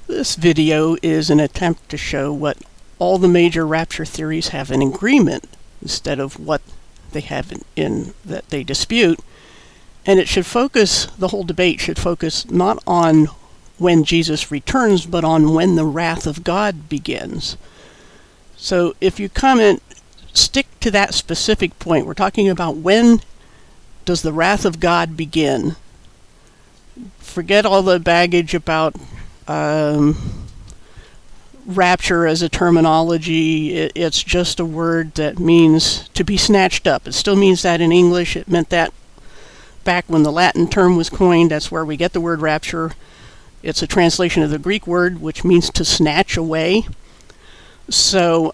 This video is an attempt to show what all the major rapture theories have in agreement instead of what they have in that they dispute. And it should focus, the whole debate should focus not on when Jesus returns, but on when the wrath of God begins. So if you comment, stick to that specific point. We're talking about when does the wrath of God begin. Forget all the baggage about rapture as a terminology. It's just a word that means to be snatched up. It still means that in English. It meant that back when the Latin term was coined. That's where we get the word rapture. It's a translation of the Greek word, which means to snatch away. So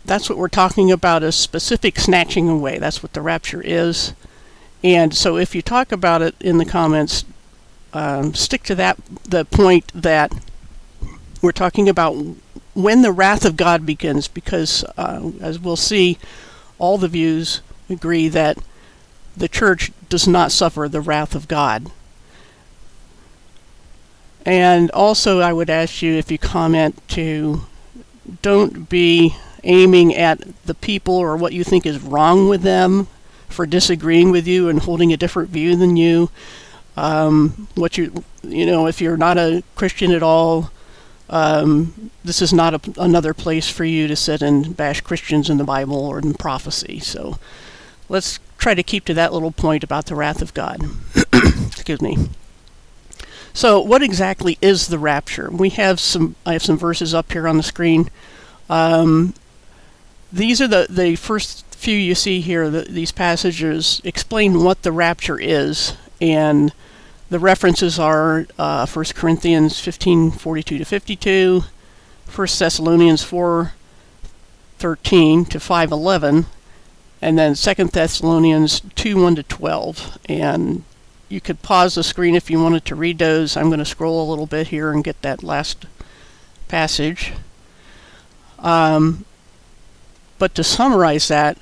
that's what we're talking about, a specific snatching away. That's what the rapture is. And so if you talk about it in the comments, stick to the point that we're talking about when the wrath of God begins, because as we'll see, all the views agree that the church does not suffer the wrath of God. And also I would ask you, if you comment, to don't be aiming at the people or what you think is wrong with them for disagreeing with you and holding a different view than you. If you're not a Christian at all, this is not another place for you to sit and bash Christians in the Bible or in prophecy. So let's try to keep to that little point about the wrath of God. Excuse me. So what exactly is the rapture? I have some verses up here on the screen. These are the first few you see here. These passages explain what the rapture is, and the references are 1 Corinthians 15:42-52, 1 Thessalonians 4:13 to 5:11, and then 2 Thessalonians 2:1-12. And you could pause the screen if you wanted to read those. I'm going to scroll a little bit here and get that last passage. But to summarize that,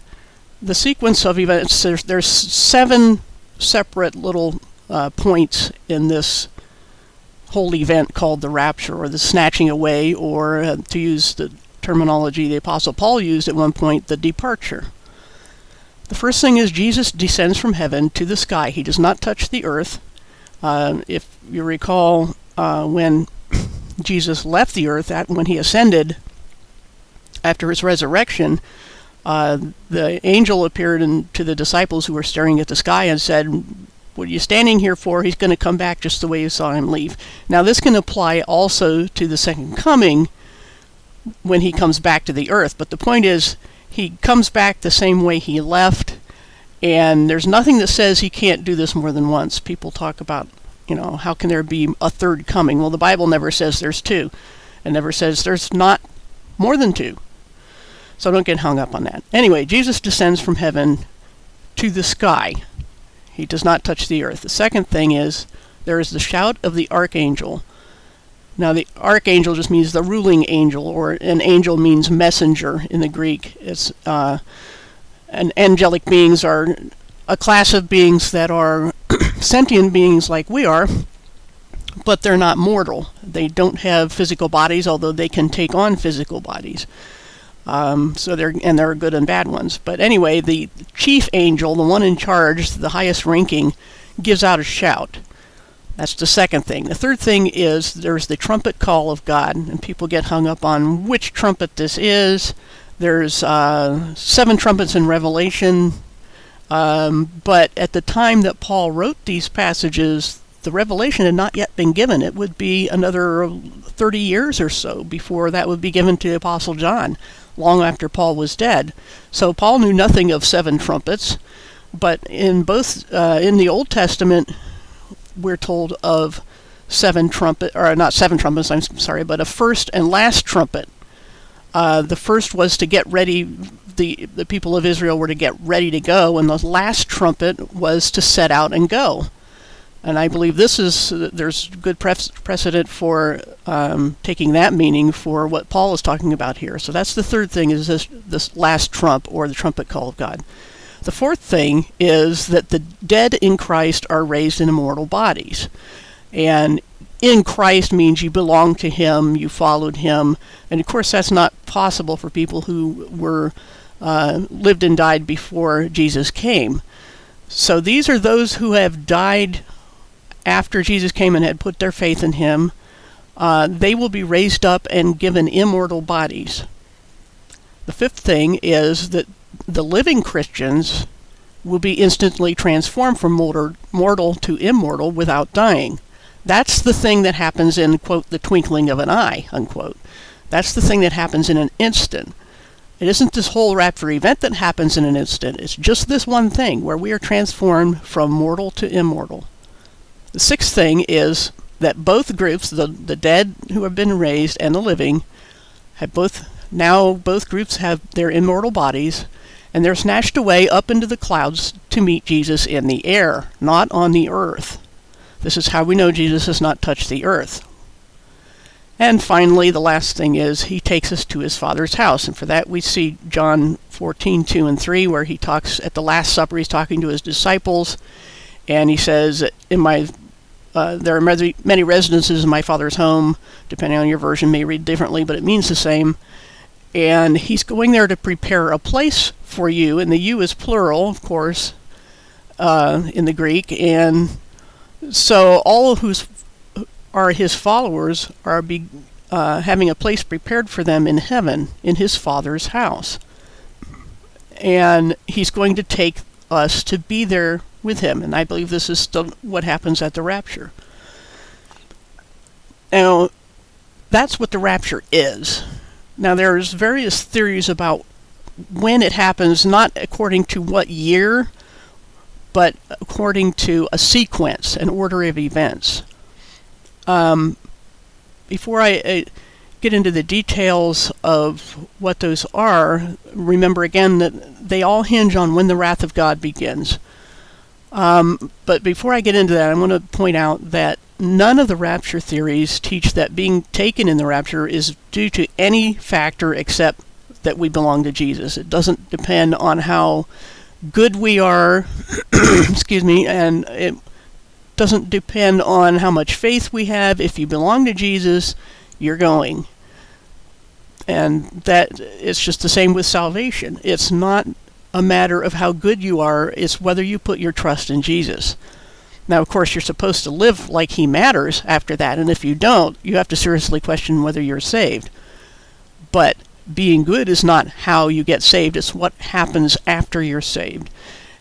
the sequence of events, there's 7 separate little points in this whole event called the rapture, or the snatching away, or to use the terminology the Apostle Paul used at one point, the departure. The first thing is Jesus descends from heaven to the sky. He does not touch the earth. If you recall, when Jesus left the earth, when he ascended after his resurrection, the angel appeared to the disciples who were staring at the sky and said, "What are you standing here for? He's going to come back just the way you saw him leave." Now this can apply also to the second coming when he comes back to the earth. But the point is, he comes back the same way he left, and there's nothing that says he can't do this more than once. People talk about, how can there be a third coming? Well, the Bible never says there's 2. It never says there's not more than 2. So don't get hung up on that. Anyway, Jesus descends from heaven to the sky. He does not touch the earth. The second thing is, there is the shout of the archangel. Now, the archangel just means the ruling angel, or an angel means messenger in the Greek. It's and angelic beings are a class of beings that are sentient beings like we are, but they're not mortal. They don't have physical bodies, although they can take on physical bodies. So there are good and bad ones. But anyway, the chief angel, the one in charge, the highest ranking, gives out a shout. That's the second thing. The third thing is there's the trumpet call of God, and people get hung up on which trumpet this is. There's 7 trumpets in Revelation, but at the time that Paul wrote these passages, the revelation had not yet been given. It would be another 30 years or so before that would be given to the Apostle John, long after Paul was dead. So Paul knew nothing of 7 trumpets, but in the Old Testament, we're told of 7 trumpets, or not 7 trumpets, I'm sorry, but a first and last trumpet. The first was to get ready, the people of Israel were to get ready to go, and the last trumpet was to set out and go. And I believe there's good precedent for taking that meaning for what Paul is talking about here. So that's the third thing, is this last trump, or the trumpet call of God. The fourth thing is that the dead in Christ are raised in immortal bodies. And in Christ means you belong to him, you followed him, and of course that's not possible for people who were lived and died before Jesus came. So these are those who have died after Jesus came and had put their faith in him. They will be raised up and given immortal bodies. The fifth thing is that the living Christians will be instantly transformed from mortal to immortal without dying. That's the thing that happens in, quote, the twinkling of an eye, unquote. That's the thing that happens in an instant. It isn't this whole rapture event that happens in an instant. It's just this one thing where we are transformed from mortal to immortal. The sixth thing is that both groups, the dead who have been raised and the living, both groups have their immortal bodies, and they're snatched away up into the clouds to meet Jesus in the air, not on the earth. This is how we know Jesus has not touched the earth. And finally, the last thing is he takes us to his Father's house. And for that we see John 14:2 and 3, where he talks at the Last Supper, he's talking to his disciples, and he says, there are many residences in my Father's home. Depending on your version, may read differently, but it means the same. And he's going there to prepare a place for you, and the you is plural, of course, in the Greek, and so all who are his followers are having a place prepared for them in heaven, in his Father's house. And he's going to take us to be there with him, and I believe this is what happens at the rapture. Now, that's what the rapture is. Now, there's various theories about when it happens, not according to what year, but according to a sequence, an order of events. Before I get into the details of what those are, remember again that they all hinge on when the wrath of God begins. But before I get into that, I want to point out that none of the rapture theories teach that being taken in the rapture is due to any factor except that we belong to Jesus. It doesn't depend on how good we are, excuse me, and it doesn't depend on how much faith we have. If you belong to Jesus, you're going. And that it's just the same with salvation. It's not a matter of how good you are, it's whether you put your trust in Jesus. Now, of course, you're supposed to live like he matters after that, and if you don't, you have to seriously question whether you're saved. But being good is not how you get saved, it's what happens after you're saved.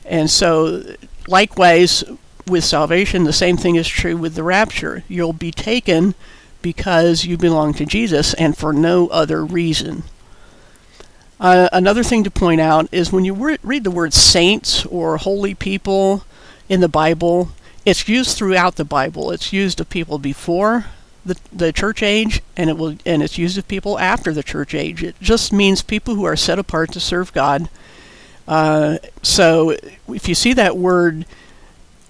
And so, likewise, with salvation, the same thing is true with the rapture. You'll be taken because you belong to Jesus and for no other reason. Another thing to point out is when you read the word saints or holy people in the Bible, it's used throughout the Bible. It's used of people before the church age, and it's used of people after the church age. It just means people who are set apart to serve God. So if you see that word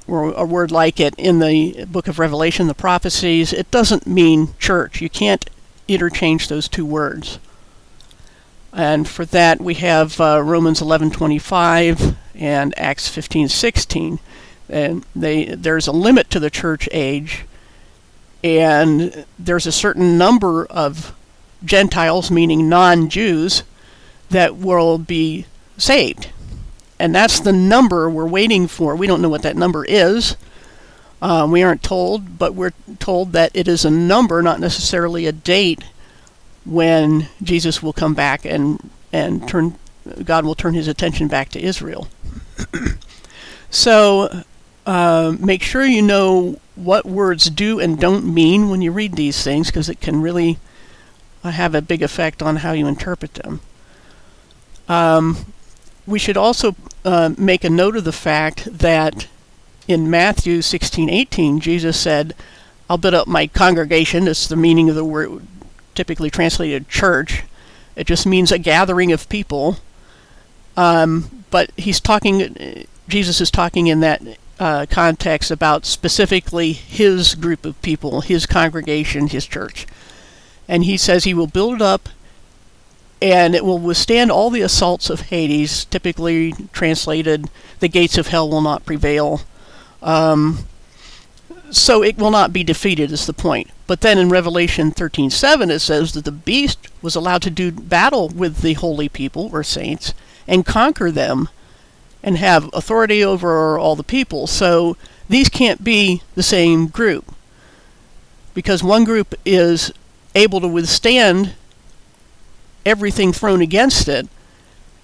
or a word like it in the book of Revelation, the prophecies, it doesn't mean church. You can't interchange those two words. And for that we have Romans 11:25 and Acts 15:16. And there's a limit to the church age, and there's a certain number of Gentiles, meaning non-Jews, that will be saved. And that's the number we're waiting for. We don't know what that number is. We aren't told, but we're told that it is a number, not necessarily a date, when Jesus will come back and God will turn his attention back to Israel. So make sure you know what words do and don't mean when you read these things, because it can really have a big effect on how you interpret them. We should also make a note of the fact that in Matthew 16:18, Jesus said, "I'll build up my congregation." It's the meaning of the word typically translated church. It just means a gathering of people. But Jesus is talking in that context about specifically his group of people, his congregation, his church. And he says he will build it up, and it will withstand all the assaults of Hades, typically translated, the gates of hell will not prevail. So it will not be defeated is the point. But then in Revelation 13:7 it says that the beast was allowed to do battle with the holy people or saints and conquer them and have authority over all the people. So these can't be the same group, because one group is able to withstand everything thrown against it,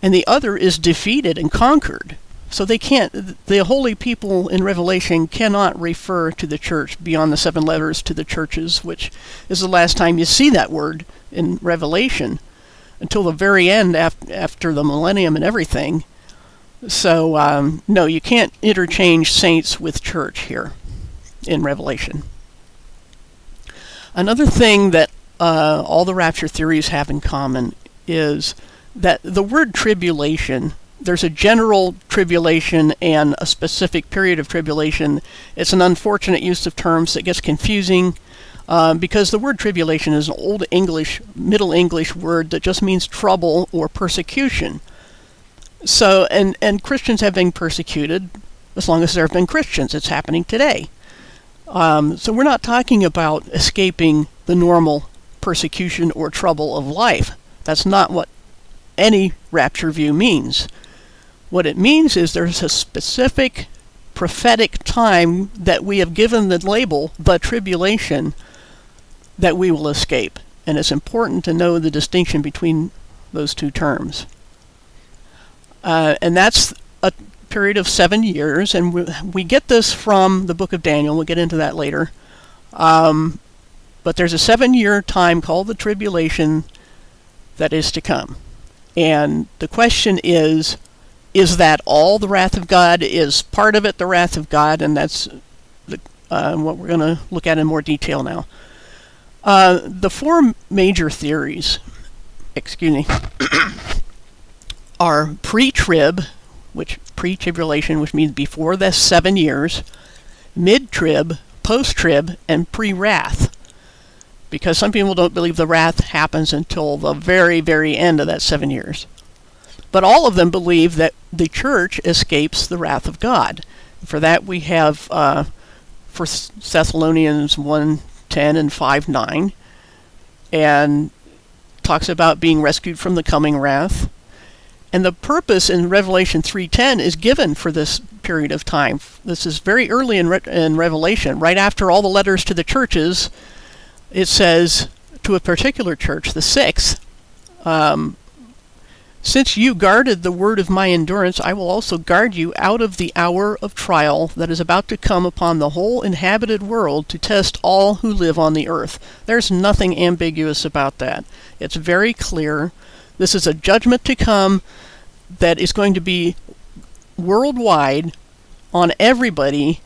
and the other is defeated and conquered. So they can't, the holy people in Revelation cannot refer to the church beyond the 7 letters to the churches, which is the last time you see that word in Revelation, until the very end after the millennium and everything. So, no, you can't interchange saints with church here in Revelation. Another thing that all the rapture theories have in common is that the word tribulation, there's a general tribulation and a specific period of tribulation. It's an unfortunate use of terms that gets confusing because the word tribulation is an Old English, Middle English word that just means trouble or persecution. So, and Christians have been persecuted as long as there have been Christians. It's happening today. So we're not talking about escaping the normal persecution or trouble of life. That's not what any rapture view means. What it means is there's a specific prophetic time that we have given the label, the tribulation, that we will escape. And it's important to know the distinction between those two terms. And that's a period of 7 years, and we get this from the book of Daniel. We'll get into that later. But there's a 7-year time called the tribulation that is to come. And the question is that all the wrath of God? Is part of it the wrath of God? And that's what we're going to look at in more detail now. The 4 major theories, are pre-trib, which pre-tribulation, which means before the 7 years, mid-trib, post-trib, and pre-wrath. Because some people don't believe the wrath happens until the very, very end of that 7 years. But all of them believe that the church escapes the wrath of God. For that we have 1 Thessalonians 1:10 and 5:9, and talks about being rescued from the coming wrath. And the purpose in Revelation 3:10 is given for this period of time. This is very early in Revelation, right after all the letters to the churches. It says to a particular church, the 6th, since you guarded the word of my endurance, I will also guard you out of the hour of trial that is about to come upon the whole inhabited world to test all who live on the earth. There's nothing ambiguous about that. It's very clear. This is a judgment to come that is going to be worldwide on everybody,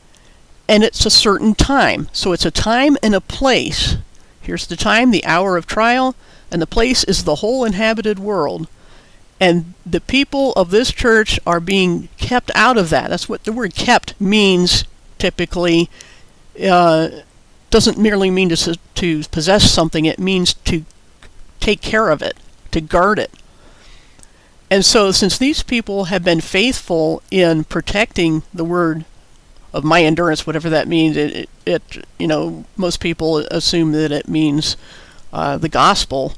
and it's a certain time. So it's a time and a place. Here's the time, the hour of trial, and the place is the whole inhabited world. And the people of this church are being kept out of that. That's what the word kept means typically. Doesn't merely mean to possess something. It means to take care of it, to guard it. And so since these people have been faithful in protecting the word of my endurance, whatever that means, most people assume that it means the gospel.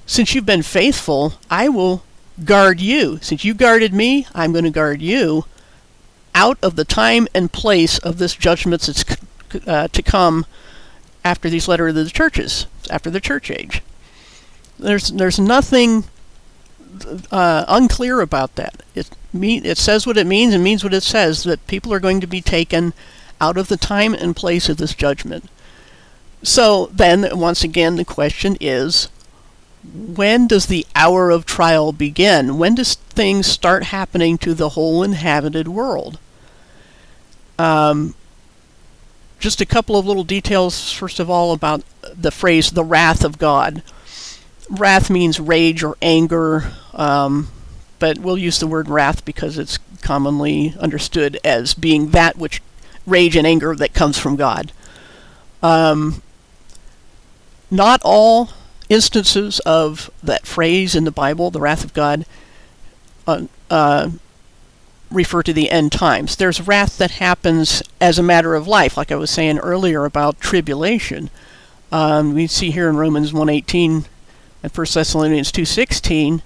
Since you've been faithful, I will guard you. Since you guarded me, I'm going to guard you out of the time and place of this judgment that's to come after these letters to the churches, after the church age. There's nothing unclear about that. It says what it means and means what it says, that people are going to be taken out of the time and place of this judgment. So then, once again, the question is, when does the hour of trial begin? When does things start happening to the whole inhabited world? Just a couple of little details, first of all, about the phrase, the wrath of God. Wrath means rage or anger, but we'll use the word wrath because it's commonly understood as being that which rage and anger that comes from God. Not all instances of that phrase in the Bible, the wrath of God, refer to the end times. There's wrath that happens as a matter of life, like I was saying earlier about tribulation. We see here in Romans 1:18 and 1 Thessalonians 2:16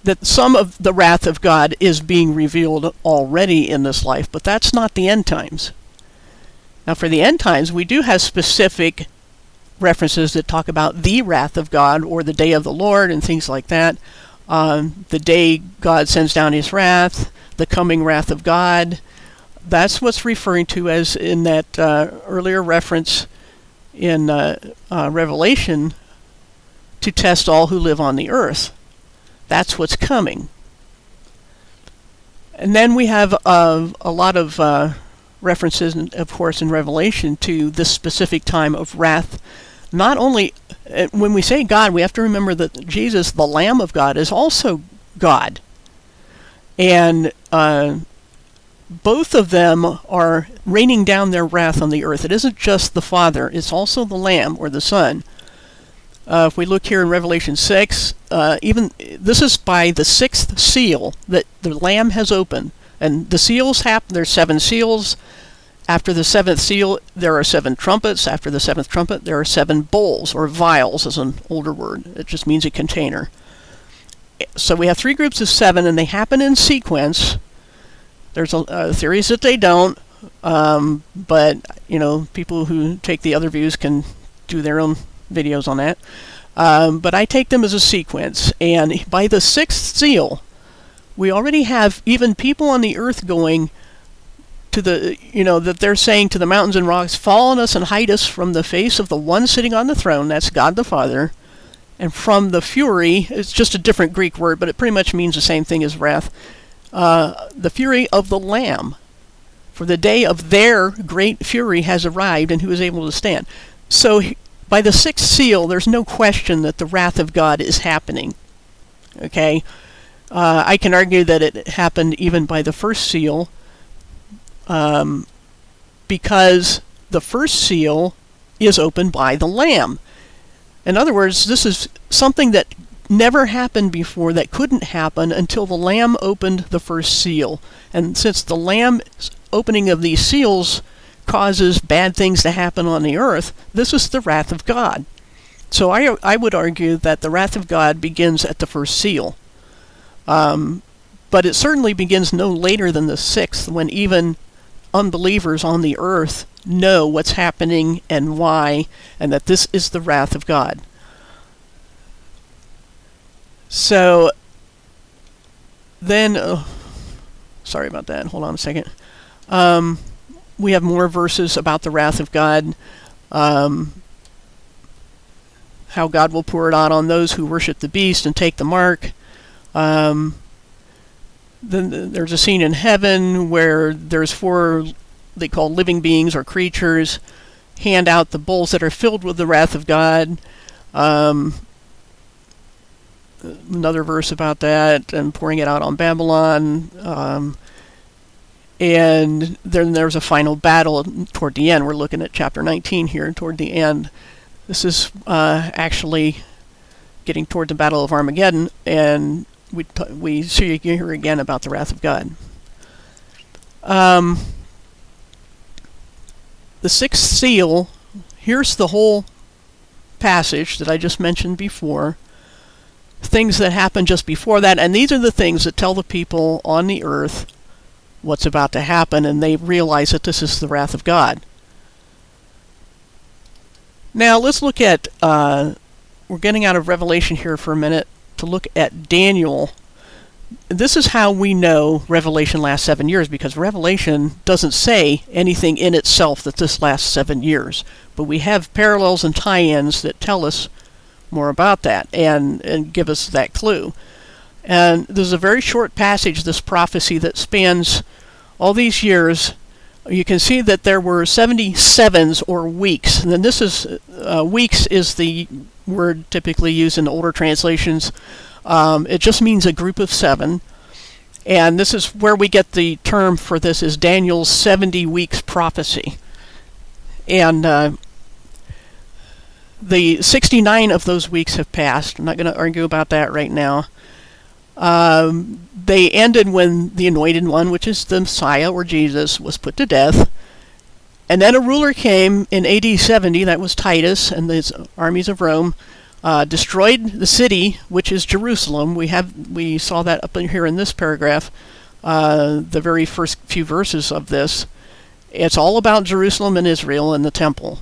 that some of the wrath of God is being revealed already in this life, but that's not the end times. Now, for the end times, we do have specific references that talk about the wrath of God or the day of the Lord and things like that. The day God sends down his wrath, the coming wrath of God. That's what's referring to as in that earlier reference in Revelation, to test all who live on the earth. That's what's coming. And then we have a lot of references, of course, in Revelation to this specific time of wrath. Not only, when we say God, we have to remember that Jesus, the Lamb of God, is also God. And both of them are raining down their wrath on the earth. It isn't just the Father, it's also the Lamb or the Son. If we look here in Revelation 6, even this is by the sixth seal that the Lamb has opened. And the seals happen, there's 7 seals. After the 7th seal, there are 7 trumpets. After the 7th trumpet, there are 7 bowls, or vials is an older word. It just means a container. So we have 3 groups of 7, and they happen in sequence. There's theories that they don't, but, you know, people who take the other views can do their own videos on that. But I take them as a sequence. And by the 6th seal, we already have even people on the earth going to the, you know, that they're saying to the mountains and rocks, fall on us and hide us from the face of the one sitting on the throne, that's God the Father, and from the fury, it's just a different Greek word, but it pretty much means the same thing as wrath, the fury of the Lamb. For the day of their great fury has arrived, and who is able to stand? So by the 6th seal, there's no question that the wrath of God is happening. Okay? I can argue that it happened even by the 1st seal, because the 1st seal is opened by the Lamb. In other words, this is something that never happened before, that couldn't happen until the Lamb opened the 1st seal. And since the Lamb's opening of these seals causes bad things to happen on the earth, this is the wrath of God. So I would argue that the wrath of God begins at the 1st seal. But it certainly begins no later than the 6th, when even unbelievers on the earth know what's happening and why, and that this is the wrath of God. So then, sorry about that, hold on a second. We have more verses about the wrath of God, how God will pour it out on those who worship the beast and take the mark. Then there's a scene in heaven where there's 4, they call living beings or creatures, hand out the bowls that are filled with the wrath of God. Another verse about that, and pouring it out on Babylon. And then there's a final battle toward the end. We're looking at chapter 19 here, toward the end. This is actually getting toward the Battle of Armageddon, and we see here again about the wrath of God. The 6th seal, here's the whole passage that I just mentioned before, things that happen just before that, and these are the things that tell the people on the earth what's about to happen, and they realize that this is the wrath of God. Now let's look at, we're getting out of Revelation here for a minute, to look at Daniel. This is how we know Revelation lasts 7 years, because Revelation doesn't say anything in itself that this lasts 7 years. But we have parallels and tie-ins that tell us more about that and give us that clue. And there's a very short passage, this prophecy, that spans all these years. You can see that there were 77s or weeks. And then this is, weeks is the word typically used in older translations. It just means a group of 7. And this is where we get the term for this, is Daniel's 70 weeks prophecy. And the 69 of those weeks have passed. I'm not going to argue about that right now. They ended when the anointed one, which is the Messiah or Jesus, was put to death. And then a ruler came in AD 70, that was Titus and the armies of Rome, destroyed the city, which is Jerusalem. We saw that up in here in this paragraph, the very first few verses of this. It's all about Jerusalem and Israel and the temple.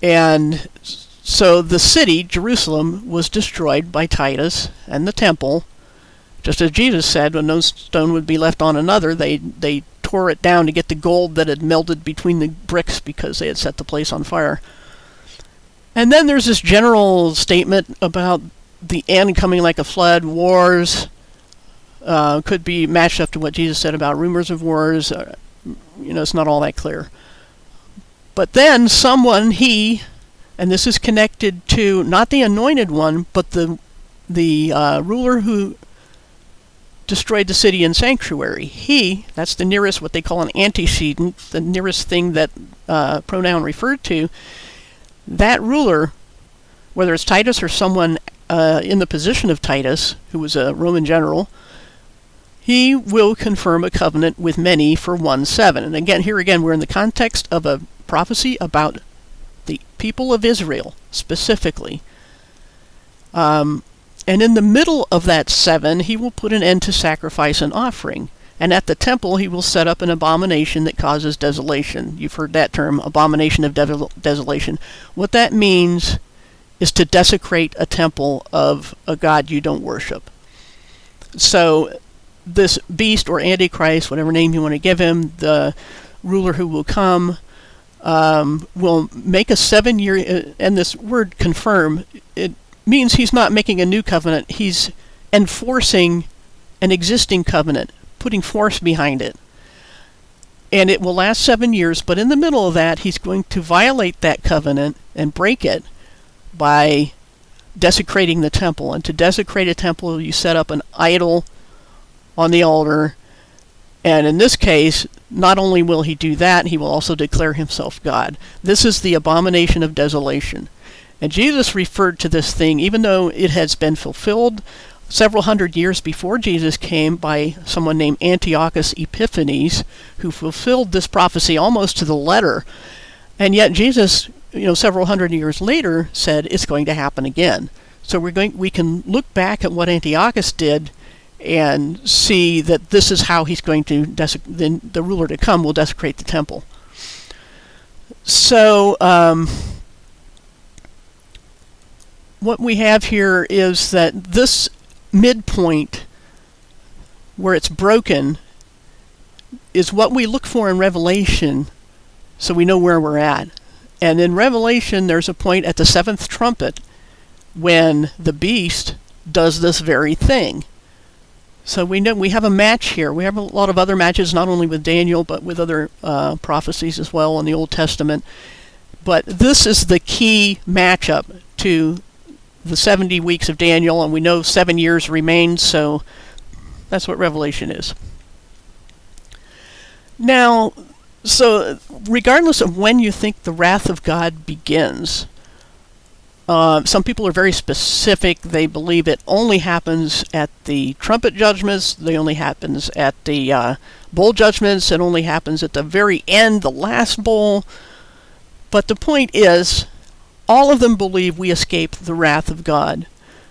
And so the city, Jerusalem, was destroyed by Titus, and the temple, just as Jesus said, when no stone would be left on another, they tore it down to get the gold that had melted between the bricks because they had set the place on fire. And then there's this general statement about the end coming like a flood, wars, could be matched up to what Jesus said about rumors of wars. It's not all that clear. But then someone, and this is connected to not the anointed one, but the ruler who destroyed the city and sanctuary. That's the nearest, what they call an antecedent, the nearest thing that pronoun referred to. That ruler, whether it's Titus or someone in the position of Titus, who was a Roman general, he will confirm a covenant with many for 1/7. And here again, we're in the context of a prophecy about the people of Israel, specifically. And in the middle of that 7, he will put an end to sacrifice and offering. And at the temple, he will set up an abomination that causes desolation. You've heard that term, abomination of desolation. What that means is to desecrate a temple of a god you don't worship. So this beast or Antichrist, whatever name you want to give him, the ruler who will come, will make a 7-year, and this word confirm, it means he's not making a new covenant, he's enforcing an existing covenant, putting force behind it. And it will last 7 years, but in the middle of that, he's going to violate that covenant and break it by desecrating the temple. And to desecrate a temple, you set up an idol on the altar. And in this case, not only will he do that, he will also declare himself God. This is the abomination of desolation. And Jesus referred to this thing, even though it has been fulfilled several hundred years before Jesus came by someone named Antiochus Epiphanes, who fulfilled this prophecy almost to the letter. And yet Jesus, several hundred years later, said it's going to happen again. So we can look back at what Antiochus did and see that this is how he's going to the ruler to come will desecrate the temple. So what we have here is that this midpoint where it's broken is what we look for in Revelation, so we know where we're at. And in Revelation, there's a point at the 7th trumpet when the beast does this very thing. So we know we have a match here. We have a lot of other matches, not only with Daniel, but with other prophecies as well in the Old Testament. But this is the key matchup to the 70 weeks of Daniel, and we know 7 years remain, so that's what Revelation is. Now, so regardless of when you think the wrath of God begins, some people are very specific. They believe it only happens at the trumpet judgments, it only happens at the bowl judgments, it only happens at the very end, the last bowl. But the point is, all of them believe we escape the wrath of God.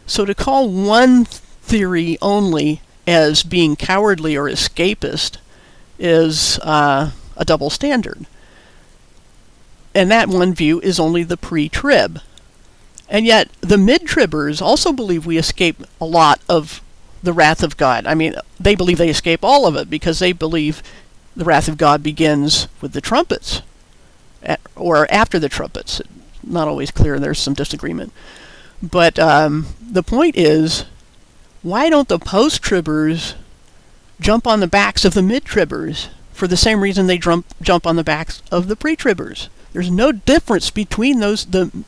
So to call one theory only as being cowardly or escapist is a double standard. And that one view is only the pre-trib. And yet the mid-tribbers also believe we escape a lot of the wrath of God. I mean, they believe they escape all of it because they believe the wrath of God begins with the trumpets or after the trumpets. Not always clear, there's some disagreement. But the point is, why don't the post-tribbers jump on the backs of the mid-tribbers for the same reason they jump on the backs of the pre-tribbers? There's no difference between the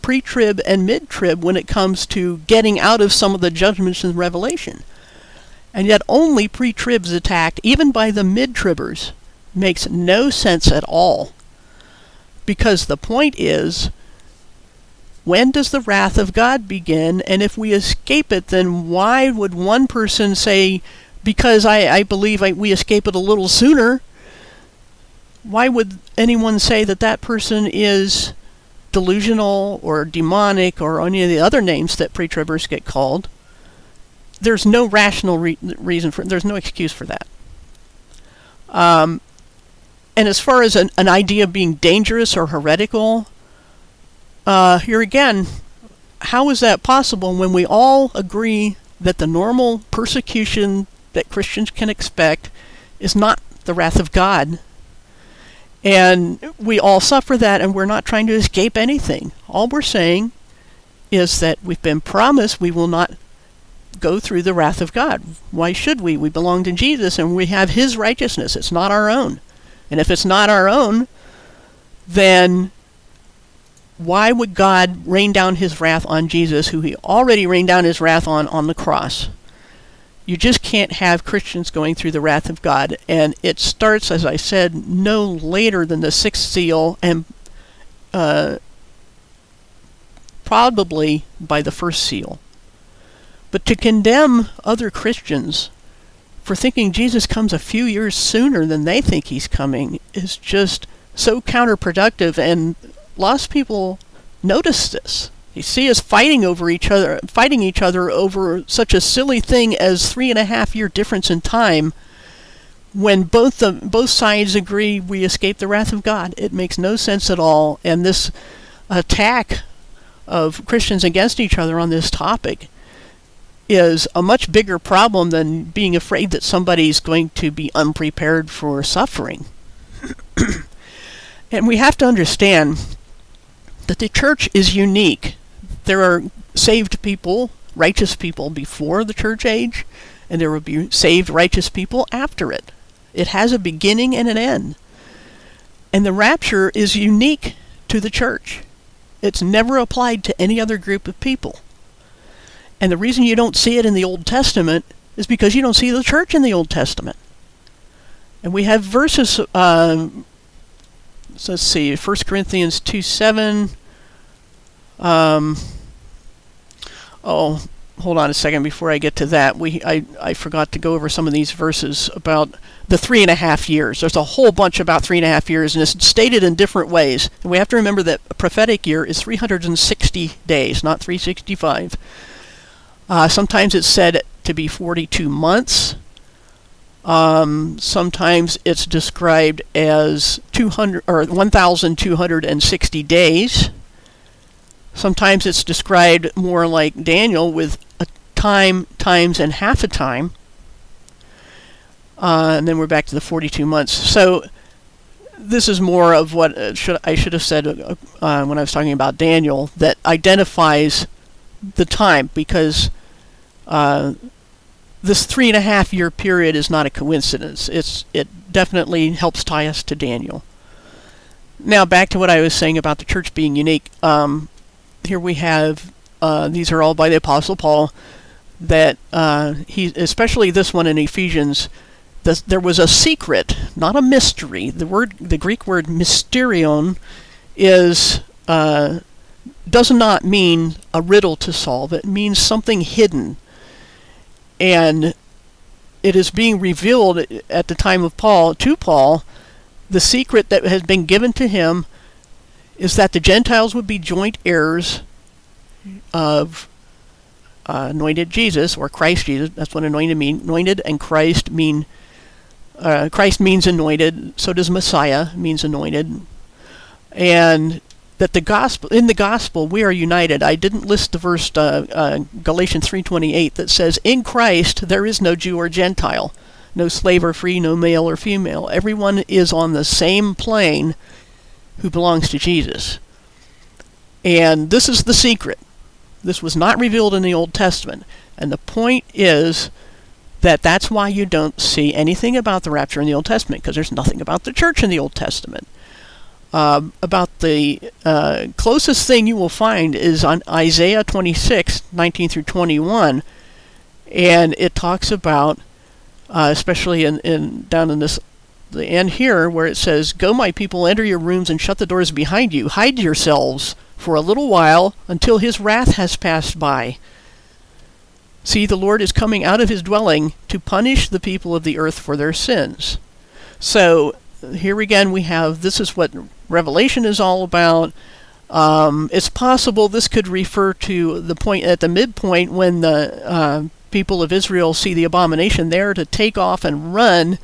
pre-trib and mid-trib when it comes to getting out of some of the judgments in Revelation. And yet only pre-tribs attacked, even by the mid-tribbers, makes no sense at all. Because the point is, when does the wrath of God begin? And if we escape it, then why would one person say, because I believe we escape it a little sooner, why would anyone say that that person is delusional or demonic or any of the other names that pre-tribbers get called? There's no rational reason for it. There's no excuse for that. And as far as an idea of being dangerous or heretical, here again, how is that possible when we all agree that the normal persecution that Christians can expect is not the wrath of God? And we all suffer that, and we're not trying to escape anything. All we're saying is that we've been promised we will not go through the wrath of God. Why should we? We belong to Jesus, and we have His righteousness. It's not our own. And if it's not our own, then why would God rain down His wrath on Jesus, who He already rained down His wrath on the cross? You just can't have Christians going through the wrath of God. And it starts, as I said, no later than the sixth seal, and probably by the first seal. But to condemn other Christians for thinking Jesus comes a few years sooner than they think He's coming is just so counterproductive, and lost people notice this. You see us fighting each other over such a silly thing as 3.5 year difference in time, when both sides agree we escape the wrath of God. It makes no sense at all, and this attack of Christians against each other on this topic is a much bigger problem than being afraid that somebody's going to be unprepared for suffering. And we have to understand that the church is unique. There are saved people, righteous people before the church age, and there will be saved, righteous people after it. It has a beginning and an end. And the rapture is unique to the church. It's never applied to any other group of people. And the reason you don't see it in the Old Testament is because you don't see the church in the Old Testament. And we have verses, so let's see, 1 Corinthians 2:7. Oh, hold on a second before I get to that. I forgot to go over some of these verses about the 3.5 years. There's a whole bunch about 3.5 years, and it's stated in different ways. And we have to remember that a prophetic year is 360 days, not 365. Sometimes it's said to be 42 months. Sometimes it's described as 1,260 days. Sometimes it's described more like Daniel with a time, times, and half a time. And then we're back to the 42 months. So this is more of what I should have said when I was talking about Daniel, that identifies the time, because this 3.5 year period is not a coincidence. It definitely helps tie us to Daniel. Now back to what I was saying about the church being unique. Here we have, these are all by the Apostle Paul, that he, especially this one in Ephesians, there was a secret, not a mystery. The Greek word mysterion does not mean a riddle to solve. It means something hidden. And it is being revealed at the time of Paul, to Paul. The secret that has been given to him is that the Gentiles would be joint heirs of anointed Jesus, or Christ Jesus. That's what anointed means. Anointed and Christ mean, Christ means anointed, so does Messiah, means anointed. And that in the gospel we are united. I didn't list the verse, Galatians 3:28, that says, in Christ there is no Jew or Gentile, no slave or free, no male or female. Everyone is on the same plane who belongs to Jesus. And this is the secret. This was not revealed in the Old Testament. And the point is that that's why you don't see anything about the rapture in the Old Testament, because there's nothing about the church in the Old Testament. About the closest thing you will find is on Isaiah 26:19 through 21. And it talks about, especially down in this, the end here, where it says, go my people, enter your rooms and shut the doors behind you. Hide yourselves for a little while until his wrath has passed by. See, the Lord is coming out of his dwelling to punish the people of the earth for their sins. So here again we have, this is what Revelation is all about. It's possible this could refer to the point at the midpoint when the people of Israel see the abomination there, to take off and run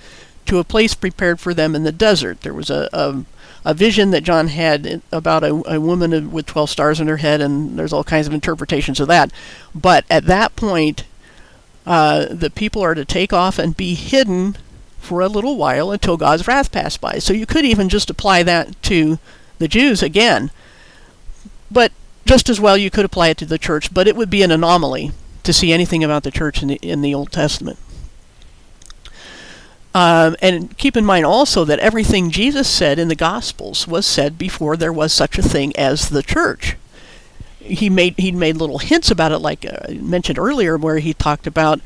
to a place prepared for them in the desert. There was a vision that John had about a woman with 12 stars in her head, and there's all kinds of interpretations of that. But at that point, the people are to take off and be hidden for a little while until God's wrath passed by. So you could even just apply that to the Jews again. But just as well you could apply it to the church, but it would be an anomaly to see anything about the church in the Old Testament. And keep in mind also that everything Jesus said in the Gospels was said before there was such a thing as the church. He made little hints about it, like I mentioned earlier, where he talked about,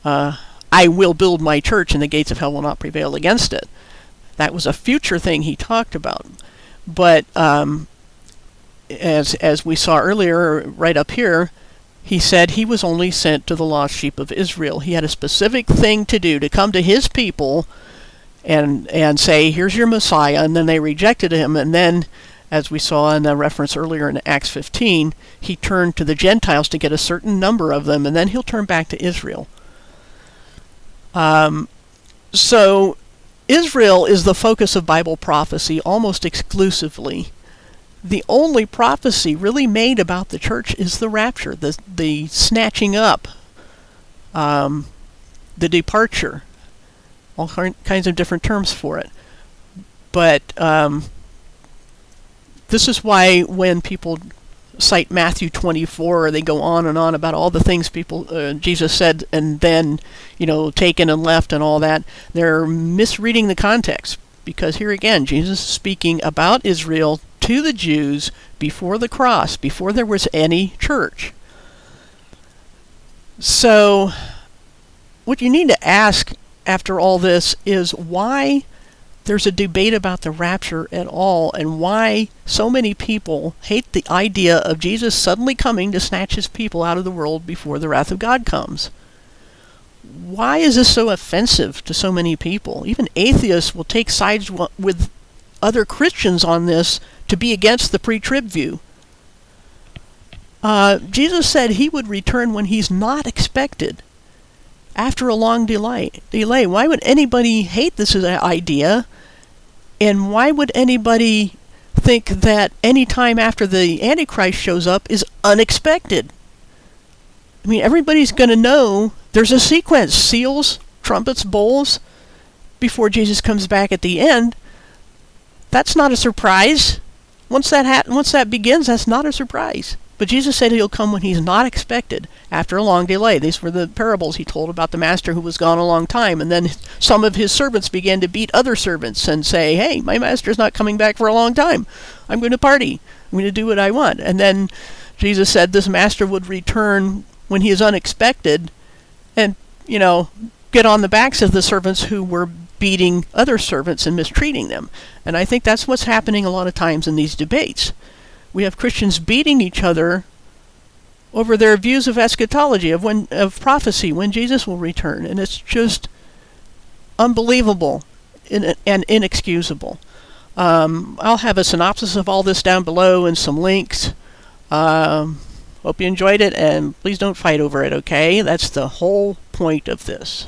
I will build my church and the gates of hell will not prevail against it. That was a future thing he talked about. But as we saw earlier, right up here, he said he was only sent to the lost sheep of Israel. He had a specific thing to do, to come to his people and say, here's your Messiah, and then they rejected him. And then, as we saw in the reference earlier in Acts 15, he turned to the Gentiles to get a certain number of them, and then he'll turn back to Israel. So Israel is the focus of Bible prophecy almost exclusively. The only prophecy really made about the church is the rapture, the snatching up, the departure, all kinds of different terms for it. But this is why when people cite Matthew 24, they go on and on about all the things Jesus said and then, taken and left and all that. They're misreading the context, because here again, Jesus is speaking about Israel to the Jews before the cross, before there was any church. So what you need to ask after all this is why there's a debate about the rapture at all, and why so many people hate the idea of Jesus suddenly coming to snatch his people out of the world before the wrath of God comes. Why is this so offensive to so many people? Even atheists will take sides with other Christians on this to be against the pre-trib view. Jesus said he would return when he's not expected, after a long delay. Why would anybody hate this as an idea? And why would anybody think that any time after the Antichrist shows up is unexpected? I mean, everybody's going to know there's a sequence: seals, trumpets, bowls, before Jesus comes back at the end. That's not a surprise. Once that begins, that's not a surprise. But Jesus said he'll come when he's not expected, after a long delay. These were the parables he told about the master who was gone a long time. And then some of his servants began to beat other servants and say, hey, my master's not coming back for a long time. I'm going to party. I'm going to do what I want. And then Jesus said this master would return when he is unexpected and, get on the backs of the servants who were beating other servants and mistreating them. And I think that's what's happening a lot of times in these debates. We have Christians beating each other over their views of eschatology, of prophecy, when Jesus will return. And it's just unbelievable and inexcusable. I'll have a synopsis of all this down below and some links. Hope you enjoyed it, and please don't fight over it, okay? That's the whole point of this.